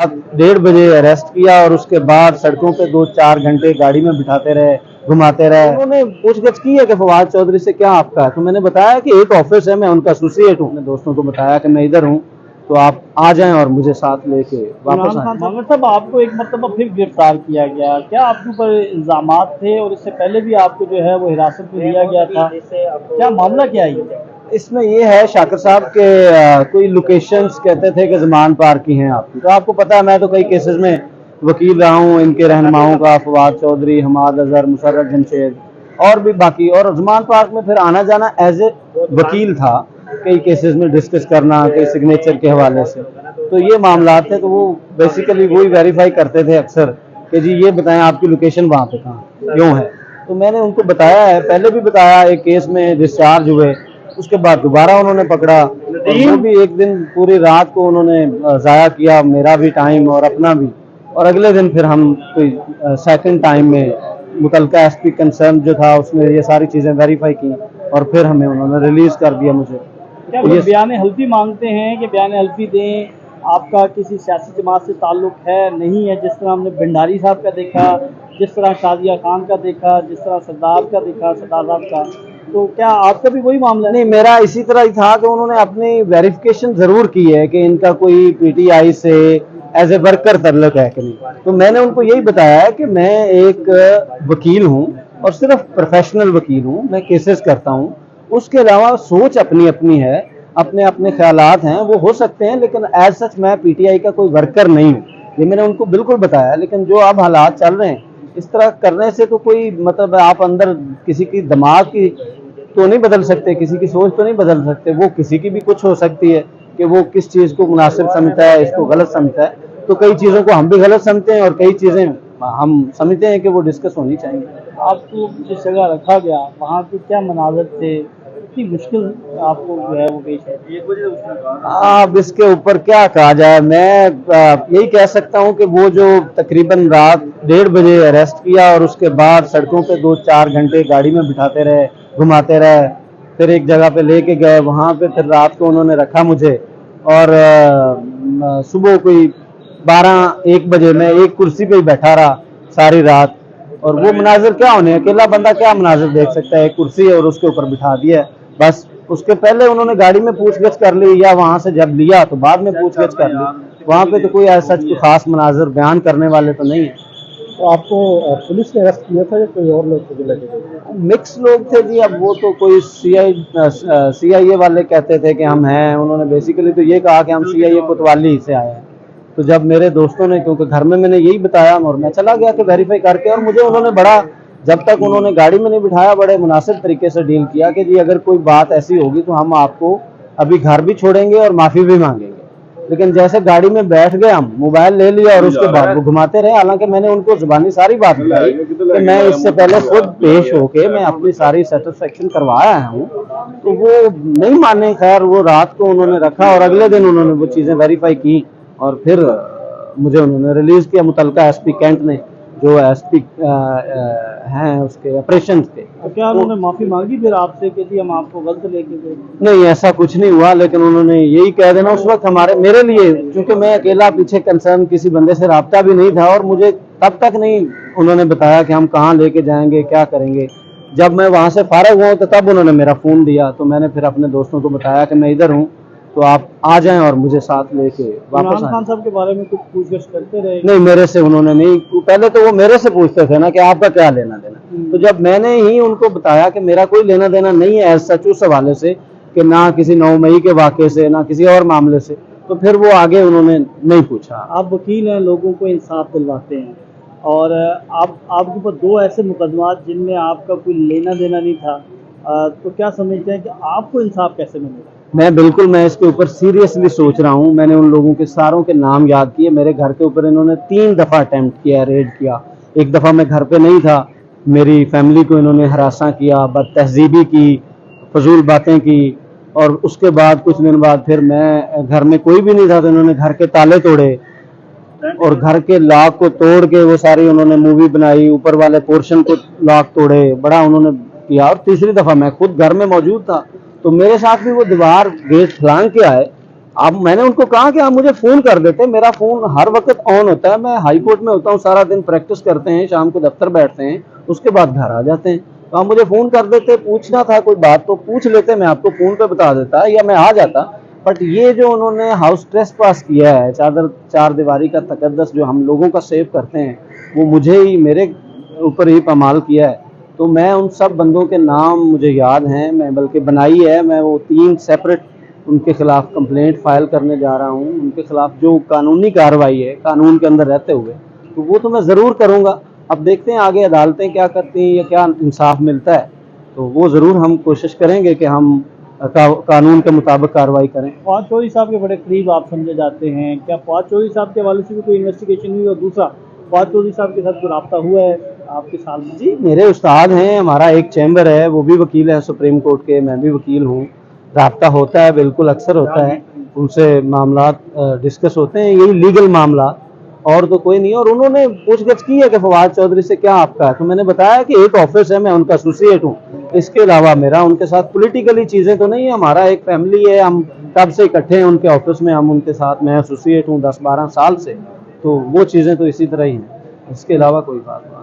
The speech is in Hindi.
1:30 बजे अरेस्ट किया और उसके बाद सड़कों पे 2-4 घंटे गाड़ी में बिठाते रहे, घुमाते रहे। उन्होंने पूछगछ की है कि फवाद चौधरी से क्या आपका है, तो मैंने बताया कि एक ऑफिस है, मैं उनका एसोसिएट हूँ। अपने दोस्तों को बताया कि मैं इधर हूँ, तो आप आ जाएं और मुझे साथ लेके वापस आए। मगर साहब आपको एक मरतबा फिर गिरफ्तार किया गया, क्या आपके ऊपर इल्जामात थे और इससे पहले भी आपको जो है वो हिरासत में लिया गया था, क्या मामला क्या है ये? इसमें ये है शाकिर साहब के कोई लोकेशंस कहते थे कि ज़मान पार्क की हैं आपकी, तो आपको पता है मैं तो कई केसेस में वकील रहा हूँ, इनके रहनुमाओं का, फवाद चौधरी, हमाद अजहर, मुशर्रफ जमशेद और भी बाकी। और ज़मान पार्क में फिर आना जाना एज ए वकील था, कई केसेस में डिस्कस करना, कई सिग्नेचर के हवाले से। तो ये मामला थे, तो वो बेसिकली वही वेरीफाई करते थे अक्सर कि जी ये बताएं आपकी लोकेशन वहाँ पे कहाँ क्यों है। तो मैंने उनको बताया है, पहले भी बताया, एक केस में डिस्चार्ज हुए, उसके बाद दोबारा उन्होंने पकड़ा और वो भी एक दिन पूरी रात को उन्होंने ज़ाया किया, मेरा भी टाइम और अपना भी। और अगले दिन फिर हम कोई सेकंड टाइम में मुतलका एसपी कंसर्न जो था उसने ये सारी चीज़ें वेरीफाई की और फिर हमें उन्होंने रिलीज़ कर दिया मुझे। क्या तो वो ये बयान हल्फी मांगते हैं कि बयान हल्फी दें, आपका किसी सियासी जमात से ताल्लुक है नहीं है, जिस तरह हमने भंडारी साहब का देखा, जिस तरह शादिया खान का देखा, जिस तरह सरदार का देखा, सरदार साहब का, तो क्या आपका भी वही मामला है? नहीं, मेरा इसी तरह ही था कि उन्होंने अपनी वेरिफिकेशन जरूर की है कि इनका कोई पीटीआई से एज ए वर्कर ताल्लुक है कि नहीं। तो मैंने उनको यही बताया है कि मैं एक वकील हूं और सिर्फ प्रोफेशनल वकील हूं, मैं केसेस करता हूं, उसके अलावा सोच अपनी अपनी है, अपने अपने ख्यालात हैं, वो हो सकते हैं, लेकिन एज सच मैं पीटीआई का कोई वर्कर नहीं हूँ। ये मैंने उनको बिल्कुल बताया। लेकिन जो अब हालात चल रहे हैं, इस तरह करने से तो कोई मतलब आप अंदर किसी की दिमाग की तो नहीं बदल सकते, किसी की सोच तो नहीं बदल सकते। वो किसी की भी कुछ हो सकती है कि वो किस चीज़ को मुनासिब समझता है, इसको गलत समझता है। तो कई चीज़ों को हम भी गलत समझते हैं और कई चीज़ें हम समझते हैं कि वो डिस्कस होनी चाहिए। आपको जिस जगह रखा गया वहाँ के क्या मनाजर थे, कितनी मुश्किल आपको जो है वो पेश है? अब इसके ऊपर क्या कहा जाए, मैं यही कह सकता हूँ कि वो जो तकरीबन रात 1:30 बजे अरेस्ट किया और उसके बाद सड़कों पे 2-4 घंटे गाड़ी में बिठाते रहे, घुमाते रहे, फिर एक जगह पे लेके गए, वहाँ पे फिर रात को उन्होंने रखा मुझे और सुबह कोई 12-1 बजे मैं एक कुर्सी पे ही बैठा रहा सारी रात। और वो मनाजिर क्या होने, अकेला बंदा क्या मनाजिर देख सकता है, एक कुर्सी है और उसके ऊपर बिठा दिया बस। उसके पहले उन्होंने गाड़ी में पूछगछ कर ली, या वहां से जब लिया तो बाद में पूछगछ कर ली। वहां पे तो कोई ऐसा कोई खास मनाजिर बयान करने वाले तो नहीं है। तो आपको पुलिस ने अरेस्ट किया था या कोई और लोग थे लगे थे? मिक्स लोग थे जी। अब वो तो कोई सीआईए वाले कहते थे कि हम हैं, उन्होंने बेसिकली तो ये कहा कि हम सीआईए कोतवाली से आए हैं। तो जब मेरे दोस्तों ने, क्योंकि घर में मैंने यही बताया और मैं चला गया कि वेरीफाई करके, और मुझे उन्होंने बड़ा, जब तक उन्होंने गाड़ी में नहीं बिठाया, बड़े मुनासिब तरीके से डील किया कि जी अगर कोई बात ऐसी होगी तो हम आपको अभी घर भी छोड़ेंगे और माफ़ी भी मांगेंगे। लेकिन जैसे गाड़ी में बैठ गए, हम मोबाइल ले लिया और उसके बाद वो घुमाते रहे। हालांकि मैंने उनको जुबानी सारी बात बताई कि मैं इससे पहले खुद पेश होके मैं अपनी सारी सेटिस्फेक्शन करवाया हूँ, तो वो नहीं माने। खैर वो रात को उन्होंने रखा और अगले दिन उन्होंने वो चीज़ें वेरीफाई की और फिर मुझे उन्होंने रिलीज़ किया, मुतलका एसपी कैंट ने, जो एसपी हैं उसके ऑपरेशन के। तो क्या उन्होंने माफ़ी मांगी फिर आपसे कि जी हम आपको गलत लेके गए? नहीं, ऐसा कुछ नहीं हुआ, लेकिन उन्होंने यही कह देना उस वक्त हमारे, मेरे लिए, क्योंकि मैं अकेला पीछे कंसर्न किसी बंदे से राब्ता भी नहीं था और मुझे तब तक नहीं उन्होंने बताया कि हम कहाँ लेके जाएंगे, क्या करेंगे। जब मैं वहाँ से फारग हुआ तो तब उन्होंने मेरा फ़ोन दिया, तो मैंने फिर अपने दोस्तों को बताया कि मैं इधर हूँ, तो आप आ जाएं और मुझे साथ लेके वापस इमरान आए। खान साहब के बारे में कुछ पूछगछ करते रहे? नहीं, मेरे से उन्होंने नहीं। पहले तो वो मेरे से पूछते थे ना कि आपका क्या लेना देना, तो जब मैंने ही उनको बताया कि मेरा कोई लेना देना नहीं है एज सच उस हवाले से, कि ना किसी 9 मई के वाक़े से, ना किसी और मामले से, तो फिर वो आगे उन्होंने नहीं पूछा। आप वकील हैं, लोगों को इंसाफ दिलवाते हैं, और आपके ऊपर 2 ऐसे मुकदमात जिनमें आपका कोई लेना देना नहीं था, तो क्या समझते हैं कि आपको इंसाफ कैसे मिलेगा? मैं इसके ऊपर सीरियसली सोच रहा हूँ। मैंने उन लोगों के सारों के नाम याद किए। मेरे घर के ऊपर इन्होंने 3 दफ़ा अटेम्प्ट किया, रेड किया। एक दफ़ा मैं घर पे नहीं था, मेरी फैमिली को इन्होंने हरासा किया, बदतहजीबी की, फजूल बातें की, और उसके बाद कुछ दिन बाद फिर मैं घर में कोई भी नहीं था तो इन्होंने घर के ताले तोड़े और घर के लॉक को तोड़ के वो सारी उन्होंने मूवी बनाई, ऊपर वाले पोर्शन को लॉक तोड़े, बड़ा उन्होंने किया। और तीसरी दफ़ा मैं खुद घर में मौजूद था, तो मेरे साथ भी वो दीवार गेट फलांग के आए आप मैंने उनको कहा कि आप मुझे फ़ोन कर देते, मेरा फ़ोन हर वक्त ऑन होता है, मैं हाई कोर्ट में होता हूँ, सारा दिन प्रैक्टिस करते हैं, शाम को दफ्तर बैठते हैं, उसके बाद घर आ जाते हैं। तो आप मुझे फ़ोन कर देते, पूछना था कोई बात तो पूछ लेते, मैं आपको फ़ोन पे बता देता या मैं आ जाता। बट ये जो उन्होंने हाउस ट्रेस पास किया है, चार दीवारी का तकद्दस जो हम लोगों का सेव करते हैं, वो मुझे ही, मेरे ऊपर ही पामाल किया है। तो मैं उन सब बंदों के नाम मुझे याद हैं, मैं बल्कि बनाई है, मैं वो 3 सेपरेट उनके खिलाफ कंप्लेंट फाइल करने जा रहा हूँ। उनके खिलाफ जो कानूनी कार्रवाई है, कानून के अंदर रहते हुए, तो वो तो मैं ज़रूर करूँगा। अब देखते हैं आगे अदालतें क्या करती हैं या क्या इंसाफ मिलता है, तो वो ज़रूर हम कोशिश करेंगे कि हम कानून के मुताबिक कार्रवाई करें। फवाद चौधरी साहब के बड़े करीब आप समझे जाते हैं, क्या फवाद चौधरी साहब के हवाले से भी कोई इन्वेस्टिगेशन हुई? और दूसरा, फवाद चौधरी साहब के साथ कोई रब्ता हुआ है आपके साल में? जी, मेरे उस्ताद हैं, हमारा एक चैम्बर है, वो भी वकील है सुप्रीम कोर्ट के, मैं भी वकील हूँ। राब्ता होता है, बिल्कुल अक्सर होता है, उनसे मामलात डिस्कस होते हैं, यही लीगल मामला, और तो कोई नहीं। और उन्होंने पूछगछ की है कि फवाद चौधरी से क्या आपका है, तो मैंने बताया कि एक ऑफिस है, मैं उनका एसोसिएट हूँ, इसके अलावा मेरा उनके साथ पॉलिटिकली चीज़ें तो नहीं है, हमारा एक फैमिली है, हम कब से इकट्ठे हैं उनके ऑफिस में, हम उनके साथ, मैं एसोसिएट हूँ 10-12 साल से, तो वो चीज़ें तो इसी तरह ही हैं, इसके अलावा कोई बात नहीं।